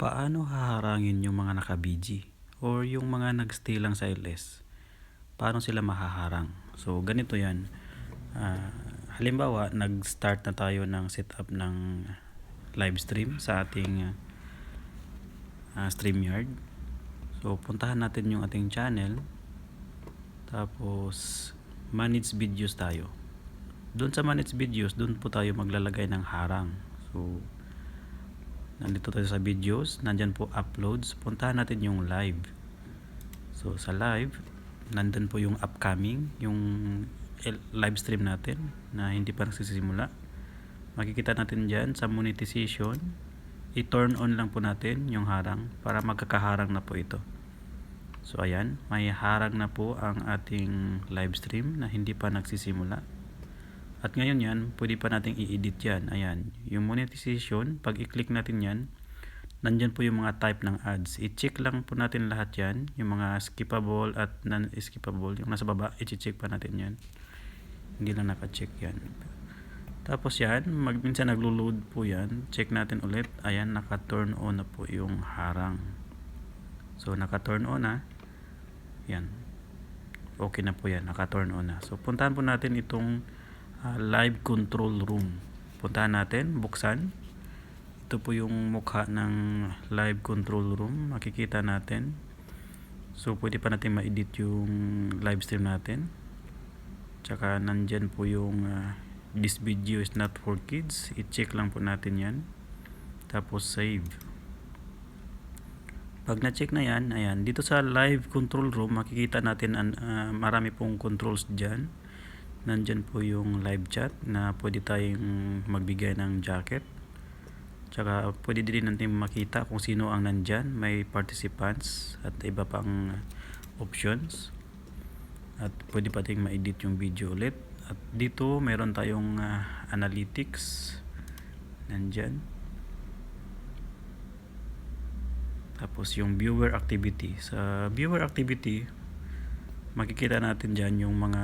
Paano haharangin yung mga naka-BG or yung mga nag-stay lang sa LS? Paano sila mahaharang? So, ganito yan. Ah, Halimbawa, nag-start na tayo ng setup ng live stream sa ating StreamYard. So, puntahan natin yung ating channel. Tapos, manage videos tayo. Doon sa manage videos, doon po tayo maglalagay ng harang. So, nandito tayo sa videos, nandyan po uploads, puntahan natin yung live. So sa live, nandun po yung upcoming, yung live stream natin na hindi pa nagsisimula. Makikita natin dyan sa monetization, i-turn on lang po natin yung harang para magkakaharang na po ito. So ayan, may harang na po ang ating live stream na hindi pa nagsisimula. At ngayon yan, pwede pa nating i-edit yan. Ayan, yung monetization, pag i-click natin yan, nandyan po yung mga type ng ads. I-check lang po natin lahat yan, yung mga skippable at non-skippable. Yung nasa baba, i-check pa natin yan. Hindi lang naka-check yan. Tapos yan, minsan naglo-load po yan. Check natin ulit. Ayan, naka-turn on na po yung harang. So, naka-turn on na. Yan. Okay na po yan, naka-turn on na. So, puntahan po natin itong live control room. Puntahan natin, buksan. Ito po yung mukha ng live control room. Makikita natin. So pwede pa natin ma-edit yung live stream natin. Tsaka nandyan po yung this video is not for kids. I-check lang po natin yan. Tapos save. Pag na-check na yan, ayan, dito sa live control room, makikita natin marami pong controls dyan. Nandyan po yung live chat na pwede tayong magbigay ng jacket. Tsaka pwede din natin makita kung sino ang nandyan. May participants at iba pang options. At pwede pa tayong ma-edit yung video ulit. At dito meron tayong analytics. Nandyan. Tapos yung viewer activity. Sa viewer activity, makikita natin dyan yung mga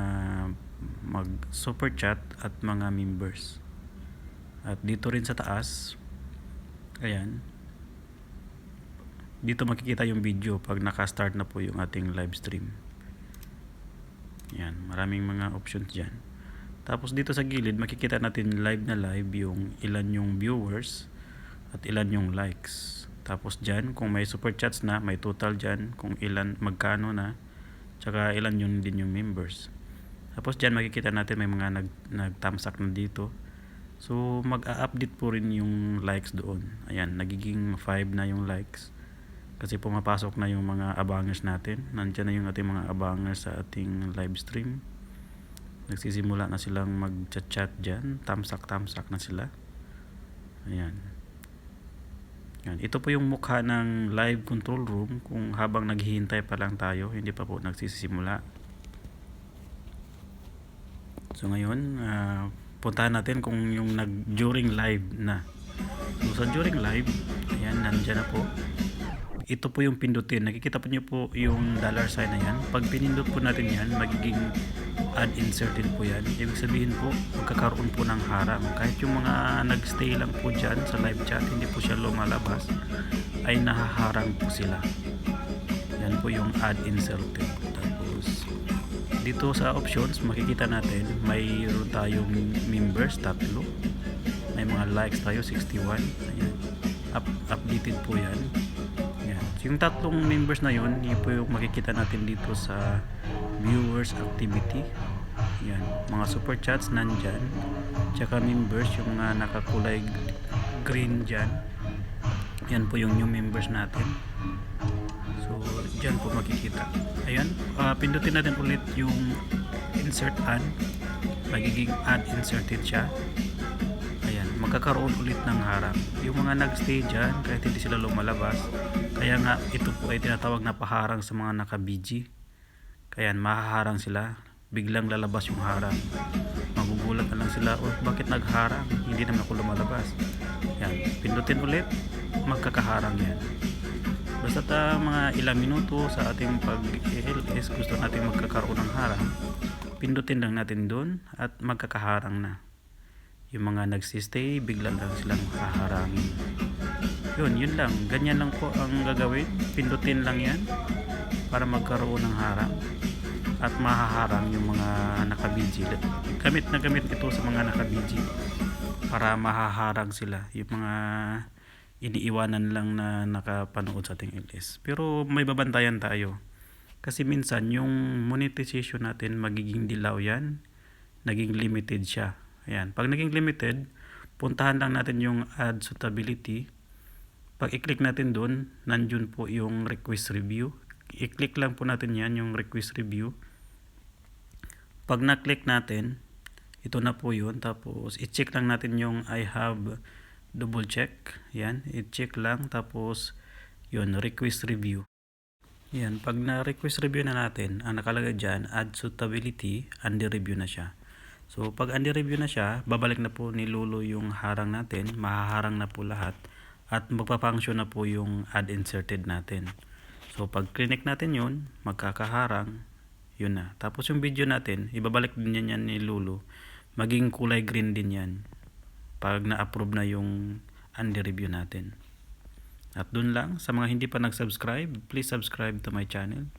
mag super chat at mga members. At dito rin sa taas, ayan, dito makikita yung video pag naka-start na po yung ating live stream. Ayan, maraming mga options dyan. Tapos dito sa gilid, makikita natin live na live yung ilan yung viewers at ilan yung likes. Tapos dyan, kung may super chats na, may total dyan, kung ilan, magkano na, tsaka ilan yun din yung members. Tapos dyan makikita natin may mga nag-thumbs-up na dito. So mag-a-update po rin yung likes doon. Ayan, nagiging 5 na yung likes. Kasi pumapasok na yung mga abangers natin. Nandiyan na yung ating mga abangers sa ating live stream. Nagsisimula na silang mag-chat dyan. Thumbs-up na sila. Ayan. Yan. Ito po yung mukha ng live control room kung habang naghihintay pa lang tayo, hindi pa po nagsisimula. So ngayon, puntahan natin kung yung during live na. So sa during live, ayan, nandyan na po. Ito po yung pindutin. Nakikita po nyo po yung dollar sign na yan. Pag pinindot po natin yan, magiging add inserted po yan. Ibig sabihin po, magkakaroon po ng harang. Kahit yung mga nagstay lang po dyan sa live chat, hindi po siya lumalabas, ay nahaharang po sila. Yan po yung add inserted. Tapos dito sa options, makikita natin mayroon tayong members, 3. May mga likes tayo, 61. Ayan. Updated po yan. Ayan. So yung 3 members na yun, yun po yung makikita natin dito sa viewers activity. Ayan. Mga super chats nandyan. Tsaka members, yung nakakulay green dyan. Yan po yung new members natin. So, dyan po makikita. Ayan, pindutin natin ulit yung insert add. Magiging add inserted siya. Ayan, magkakaroon ulit ng harang. Yung mga nagstay dyan, kahit hindi sila lumalabas. Kaya nga, ito po ay tinatawag na paharang sa mga naka-BG. Kaya mahaharang sila. Biglang lalabas yung harang. Magugulat na lang sila, oh, bakit nagharang? Hindi naman ako lumalabas. Ayan, pindutin ulit. Magkakaharang yan. Basta mga ilang minuto sa ating pag-LS, gusto natin magkakaroon ng harang, pindutin lang natin doon at magkakaharang na. Yung mga nagsistay, bigla lang silang haharangin. Yun lang. Ganyan lang po ang gagawin. Pindutin lang yan para magkaroon ng harang at mahaharang yung mga nakabidji. Gamit na gamit ito sa mga nakabidji para mahaharang sila yung mga iniiwanan lang na nakapanood sa ating LS. Pero may babantayan tayo kasi minsan yung monetization natin magiging dilaw yan, naging limited siya. Ayan. Pag naging limited, puntahan lang natin yung add suitability. Pag i-click natin dun, nandun po yung request review. I-click lang po natin yan, yung request review. Pag na-click natin, ito na po yun. Tapos, i-check lang natin yung I have double check. Yan, i-check lang. Tapos, yun, request review. Yan, pag na-request review na natin, ang nakalagay dyan, add suitability, under review na siya. So, pag under review na siya, babalik na po ni Lulu yung harang natin. Mahaharang na po lahat. At magpa-function na po yung add inserted natin. So, pag click natin yun, magkakaharang. Yun na. Tapos yung video natin, ibabalik din yan ni Lulu. Maging kulay green din yan. Pag na-approve na yung under review natin. At dun lang, sa mga hindi pa nag-subscribe, please subscribe to my channel.